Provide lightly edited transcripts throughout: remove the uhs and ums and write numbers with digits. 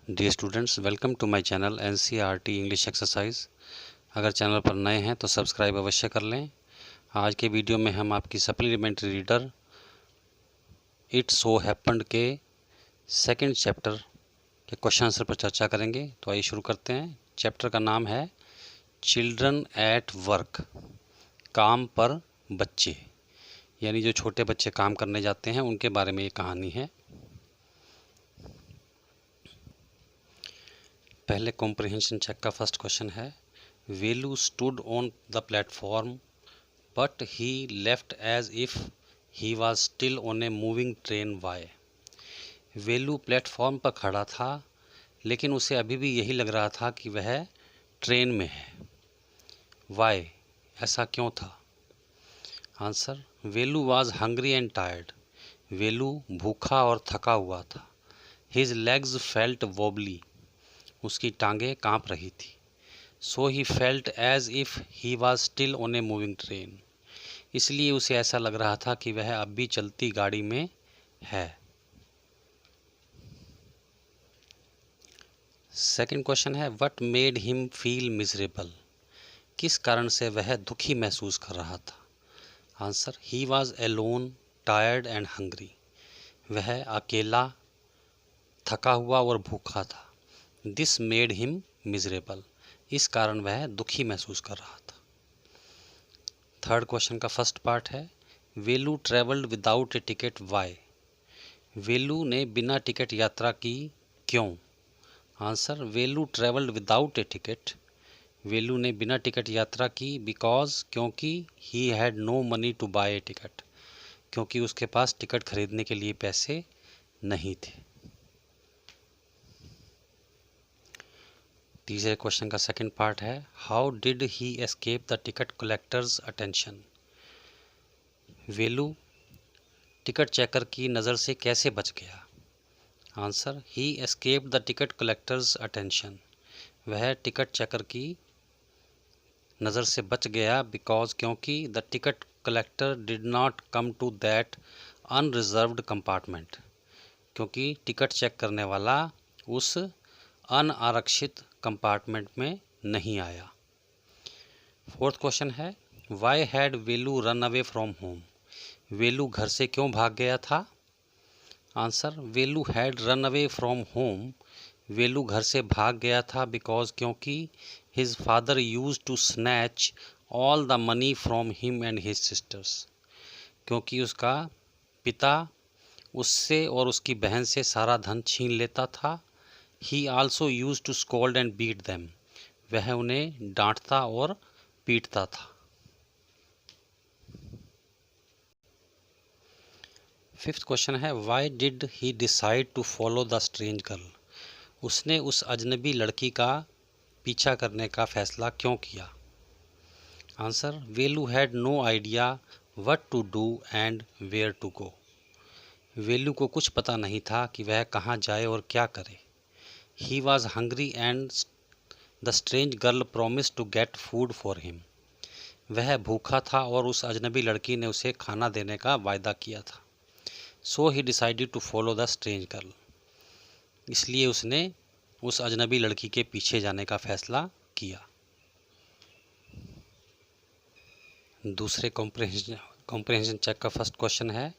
Dear students, welcome to my channel NCERT English exercise. अगर channel पर नए हैं तो सब्सक्राइब अवश्य कर लें। आज के वीडियो में हम आपकी supplementary reader it so happened के सेकंड चैप्टर के क्वेश्चन आंसर पर चर्चा करेंगे। तो आइए शुरू करते हैं। चैप्टर का नाम है चिल्ड्रन एट वर्क, काम पर बच्चे, यानी जो छोटे बच्चे काम करने जाते हैं उनके बारे में ये कहानी है। पहले कॉम्प्रिहेंशन चेक का फर्स्ट क्वेश्चन है, Velu stood on the platform but he left as if he was still on a moving train. Why? Velu platform पर खड़ा था लेकिन उसे अभी भी यही लग रहा था कि वह ट्रेन में है। वाई? ऐसा क्यों था? Answer, Velu was hungry and tired. Velu भूखा और थका हुआ था। हिज लेग्स फेल्ट वोबली, उसकी टांगें कांप रही थी। So he felt as if he was still on a moving train, इसलिए उसे ऐसा लग रहा था कि वह अब भी चलती गाड़ी में है। सेकंड क्वेश्चन है, what made him feel miserable, किस कारण से वह दुखी महसूस कर रहा था? Answer, he was alone, tired and hungry, वह अकेला, थका हुआ और भूखा था। दिस मेड हिम मिजरेबल, इस कारण वह दुखी महसूस कर रहा था। थर्ड क्वेश्चन का फर्स्ट पार्ट है, Velu travelled without a ticket. Why? Velu ने बिना टिकट यात्रा की, क्यों? Answer, Velu travelled without a ticket, Velu ने बिना टिकट यात्रा की बिकॉज, क्योंकि he had no money to buy a ticket, क्योंकि उसके पास टिकट खरीदने के लिए पैसे नहीं थे। तीसरे क्वेश्चन का सेकंड पार्ट है, how did he escape the ticket collector's attention. Velu ticket checker की नज़र से कैसे बच गया? Answer, he escape the ticket collector's attention, वह टिकट चेकर की नज़र से बच गया बिकॉज, क्योंकि the ticket collector did not come to that unreserved compartment, क्योंकि टिकट चेक करने वाला उस अनारक्षित कंपार्टमेंट में नहीं आया। फोर्थ क्वेश्चन है, why had Velu run away from home, Velu घर से क्यों भाग गया था? Answer, Velu had run away from home, Velu घर से भाग गया था बिकॉज, क्योंकि his father use to snatch all the money from him and his sisters, क्योंकि उसका पिता उससे और उसकी बहन से सारा धन छीन लेता था। He also use to scold and beat them, वह उन्हें डांटता और पीटता था। फिफ्थ क्वेश्चन है, why did he decide to follow the strange girl, उसने उस अजनबी लड़की का पीछा करने का फैसला क्यों किया? Answer, Velu had no idea what to do and where to go, Velu को कुछ पता नहीं था कि वह कहाँ जाए और क्या करे। He was hungry and the strange girl promise to get food for him, वह भूखा था और उस अजनबी लड़की ने उसे खाना देने का वायदा किया था। So he decided to follow the strange girl, इसलिए उसने उस अजनबी लड़की के पीछे जाने का फैसला किया। दूसरे कॉम्प्रिहेंशन चेक का फर्स्ट क्वेश्चन है,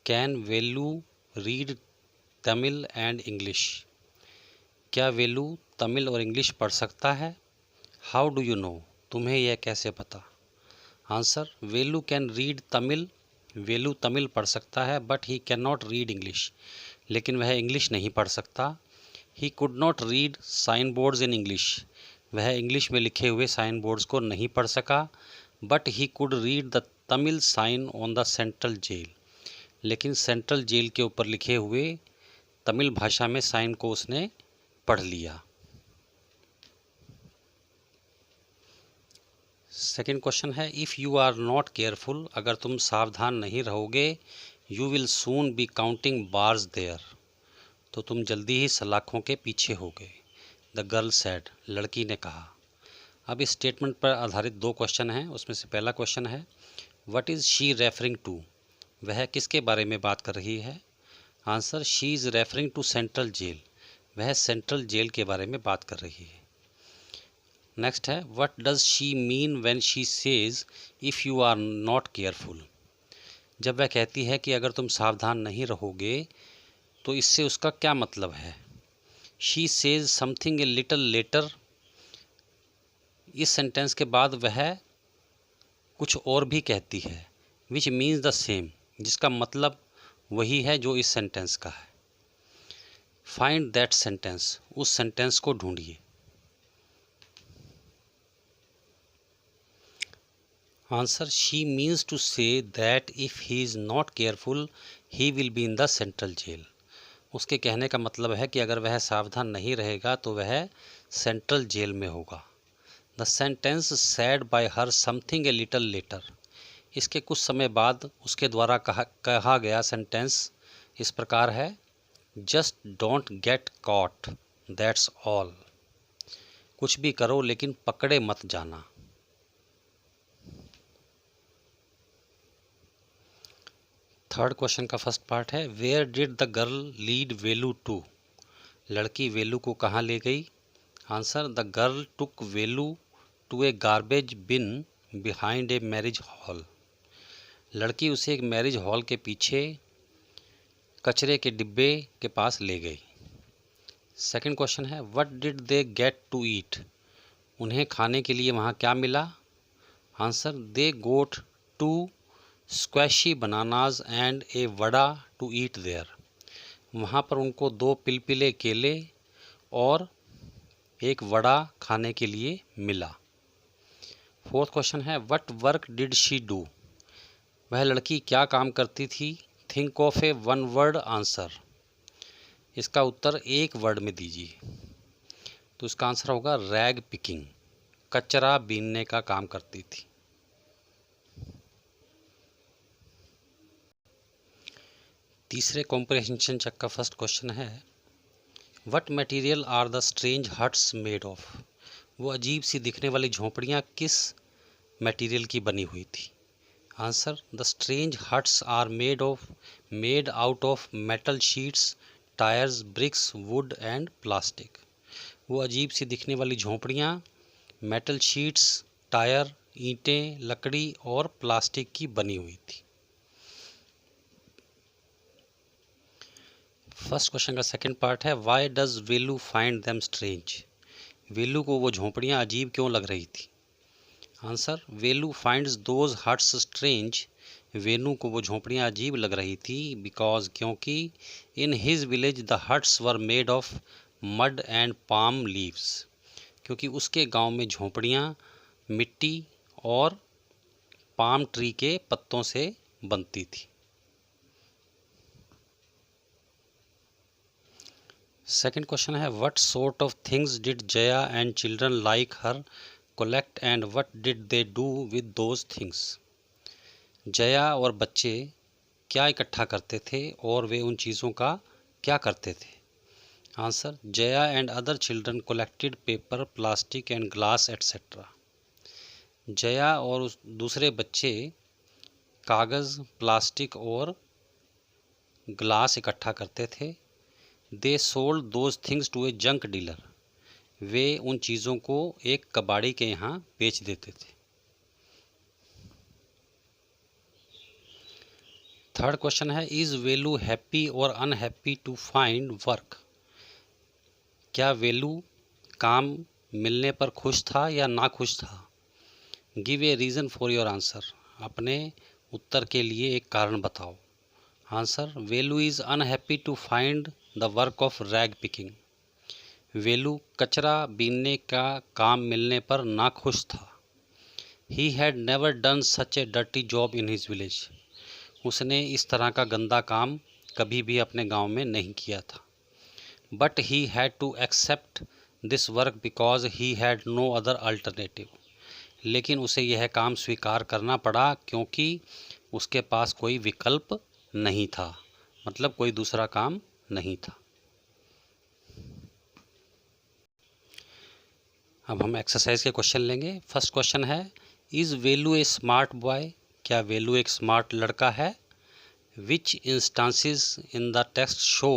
can Velu read Tamil and English, क्या वेलू तमिल और इंग्लिश पढ़ सकता है? हाउ डू यू नो, तुम्हें यह कैसे पता? Answer, Velu can read Tamil, Velu Tamil पढ़ सकता है but he can not read English, लेकिन वह इंग्लिश नहीं पढ़ सकता। He could not read sign boards in English, वह इंग्लिश में लिखे हुए साइन बोर्ड्स को नहीं पढ़ सका। But he could read the Tamil sign on the central jail, लेकिन सेंट्रल जेल के ऊपर लिखे हुए तमिल भाषा में साइन को उसने पढ़ लिया। सेकेंड क्वेश्चन है, if you are not careful, अगर तुम सावधान नहीं रहोगे, you will soon be counting bars there, तो तुम जल्दी ही सलाखों के पीछे होगे। द गर्ल सेड, लड़की ने कहा। अब इस स्टेटमेंट पर आधारित दो क्वेश्चन हैं। उसमें से पहला क्वेश्चन है, what is she referring to, वह किसके बारे में बात कर रही है? Answer, she is referring to central jail, वह सेंट्रल जेल के बारे में बात कर रही है। नेक्स्ट है what does she mean when she says if you are not careful. जब वह कहती है कि अगर तुम सावधान नहीं रहोगे तो इससे उसका क्या मतलब है। She says something a little letter. इस सेंटेंस के बाद वह कुछ और भी कहती है विच मीन्स द सेम, जिसका मतलब वही है जो इस सेंटेंस का है। फाइंड दैट सेंटेंस, उस सेंटेंस को ढूंढिए। Answer she means to say that if he is not careful he will be in the central jail. उसके कहने का मतलब है कि अगर वह सावधान नहीं रहेगा तो वह सेंट्रल जेल में होगा। The sentence said bye her something a little letter. इसके कुछ समय बाद उसके द्वारा कहा गया सेंटेंस इस प्रकार है just don't get caught that's all. कुछ भी करो लेकिन पकड़े मत जाना। थर्ड क्वेश्चन का फर्स्ट पार्ट है where did the girl lead Velu to. लड़की वेलू को कहाँ ले गई। Answer the girl took Velu to a garbage bin behind a marriage hall. लड़की उसे एक मैरिज हॉल के पीछे कचरे के डिब्बे के पास ले गई। सेकंड क्वेश्चन है what did they get to eat. उन्हें खाने के लिए वहाँ क्या मिला। Answer they got two squashy bananas and a vada to eat there. वहाँ पर उनको 2 पिलपिले केले और एक वड़ा खाने के लिए मिला। फोर्थ क्वेश्चन है what work did she do. वह लड़की क्या काम करती थी। Think of A one word answer. इसका उत्तर एक वर्ड में दीजिए। तो इसका आंसर होगा रैग पिकिंग। कचरा बीनने का काम करती थी। तीसरे कॉम्प्रिहेंशन चेक का फर्स्ट क्वेश्चन है what material are the strange huts made of. वो अजीब सी दिखने वाली झोंपड़ियाँ किस मटेरियल की बनी हुई थी। Answer the strange huts are made out of metal sheets tyres bricks wood and plastic. वो अजीब सी दिखने वाली झोंपड़ियाँ मेटल शीट्स टायर ईंटें लकड़ी और प्लास्टिक की बनी हुई थी। फर्स्ट क्वेश्चन का सेकंड पार्ट है why does Velu find them strange. Velu को वो झोंपड़ियाँ अजीब क्यों लग रही थी। Answer Velu finds those huts strange. Venu को वो झोंपड़ियाँ अजीब लग रही थी बिकॉज क्योंकि in his village the huts were made of mud and palm leaves. क्योंकि उसके गांव में झोंपड़ियाँ मिट्टी और पाम ट्री के पत्तों से बनती थी। सेकंड क्वेश्चन है what sort of things did Jaya and children like her collect and what did they do with those things. Jaya और बच्चे क्या इकट्ठा करते थे और वे उन चीज़ों का क्या करते थे। Answer Jaya and other children collected paper plastic and glass etcetera. Jaya और दूसरे बच्चे कागज़ प्लास्टिक और ग्लास इकट्ठा करते थे। They sold those things to a junk dealer. वे उन चीज़ों को एक कबाड़ी के यहाँ बेच देते थे। थर्ड क्वेश्चन है इज़ वेलू हैप्पी और अनहैप्पी टू फाइंड वर्क। क्या वेलू काम मिलने पर खुश था या ना खुश था। Give a reason for your answer. अपने उत्तर के लिए एक कारण बताओ। Answer Velu is unhappy to find the work of rag picking. Velu कचरा बीनने का काम मिलने पर नाखुश था। He had never done such a dirty job in his village. उसने इस तरह का गंदा काम कभी भी अपने गांव में नहीं किया था। But he had to accept this work because he had no other alternative. लेकिन उसे यह काम स्वीकार करना पड़ा क्योंकि उसके पास कोई विकल्प नहीं था, मतलब कोई दूसरा काम नहीं था। अब हम एक्सरसाइज के क्वेश्चन लेंगे। फर्स्ट क्वेश्चन है is Velu a smart boy. क्या वेलू एक स्मार्ट लड़का है। Which instances in the text show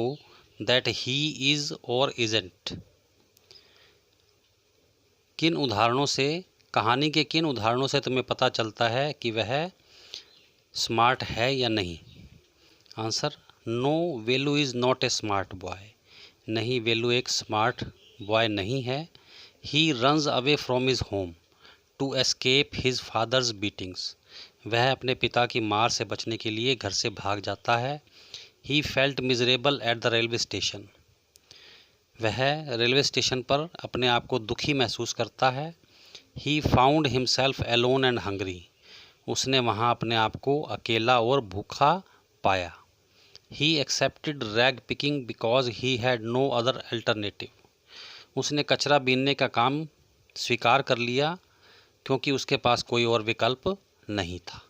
that he is or isn't? किन उदाहरणों से, कहानी के किन उदाहरणों से तुम्हें पता चलता है कि वह स्मार्ट है या नहीं? Answer, no, Velu is not a smart boy. नहीं, वेलू एक स्मार्ट बॉय नहीं है। He runs away from his home to escape his father's beatings. वह अपने पिता की मार से बचने के लिए घर से भाग जाता है। He felt miserable at the railway station. वह रेलवे स्टेशन पर अपने आप को दुखी महसूस करता है। He found himself alone and hungry. उसने वहाँ अपने आप को अकेला और भूखा पाया। He accepted rag picking because he had no other alternative. उसने कचरा बीनने का काम स्वीकार कर लिया क्योंकि उसके पास कोई और विकल्प नहीं था।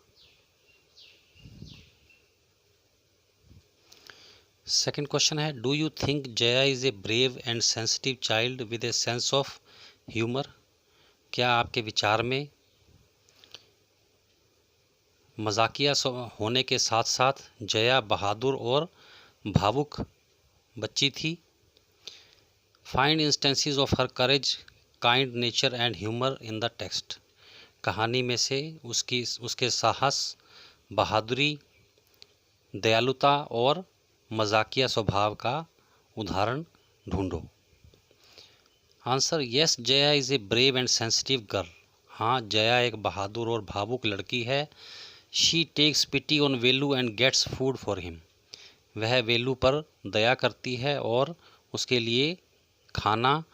सेकंड क्वेश्चन है, do you think Jaya is a brave and sensitive child with a sense of humour? क्या आपके विचार में मजाकिया होने के साथ साथ जया बहादुर और भावुक बच्ची थी? Find instances of her courage, kind nature and humour in the text. कहानी में से उसके साहस, बहादुरी, दयालुता और मजाकिया स्वभाव का उदाहरण ढूंढो। Answer, yes, Jaya is a brave and sensitive girl. हाँ, जया एक बहादुर और भावुक लड़की है। She takes pity on Velu and gets food for him. वह वेलू पर दया करती है और उसके लिए खाना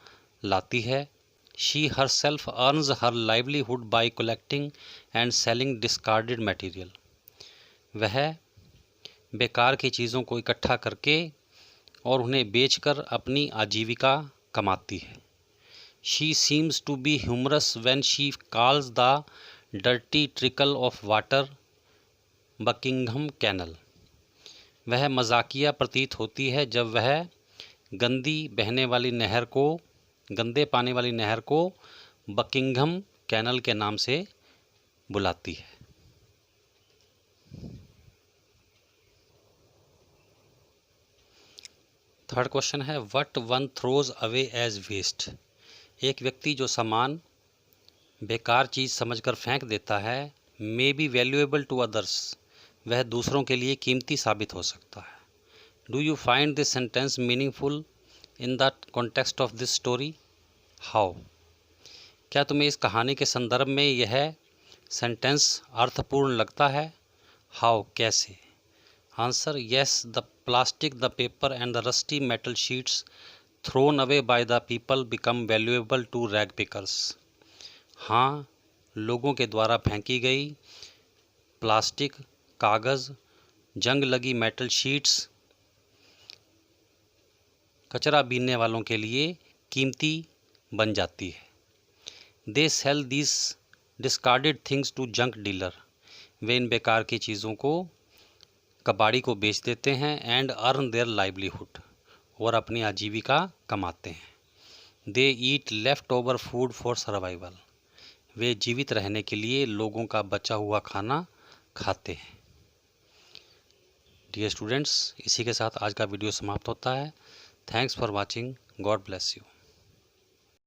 लाती है। She her self earns her livelihood by collecting and selling discarded material. वह बेकार की चीज़ों को इकट्ठा करके और उन्हें बेचकर अपनी आजीविका कमाती है। She seems to be humorous when she calls the dirty trickle of water Buckingham canal. वह मजाकिया प्रतीत होती है जब वह गंदे पानी वाली नहर को बकिंघम कैनल के नाम से बुलाती है। थर्ड क्वेश्चन है, what one throws away as waste? एक व्यक्ति जो सामान बेकार चीज़ समझकर फेंक देता है, may be valuable to others, वह दूसरों के लिए कीमती साबित हो सकता है। Do you find this sentence meaningful in the context of this story? How? क्या तुम्हें इस कहानी के संदर्भ में यह सेंटेंस अर्थपूर्ण लगता है? हाउ, कैसे? Answer, yes, the plastic, the paper and the rusty metal sheets thrown away by the people become valuable to rag pickers. हाँ, लोगों के द्वारा फेंकी गई प्लास्टिक, कागज़, जंग लगी मेटल शीट्स कचरा बीनने वालों के लिए कीमती बन जाती है। They sell this discarded things to junk dealer. वे इन बेकार की चीज़ों को कबाड़ी को बेच देते हैं। एंड अर्न देयर लाइवलीहुड, और अपनी आजीविका कमाते हैं। They eat left over food for survival. वे जीवित रहने के लिए लोगों का बचा हुआ खाना खाते हैं। डियर स्टूडेंट्स, इसी के साथ आज का वीडियो समाप्त होता है। Thanks for watching. God bless you.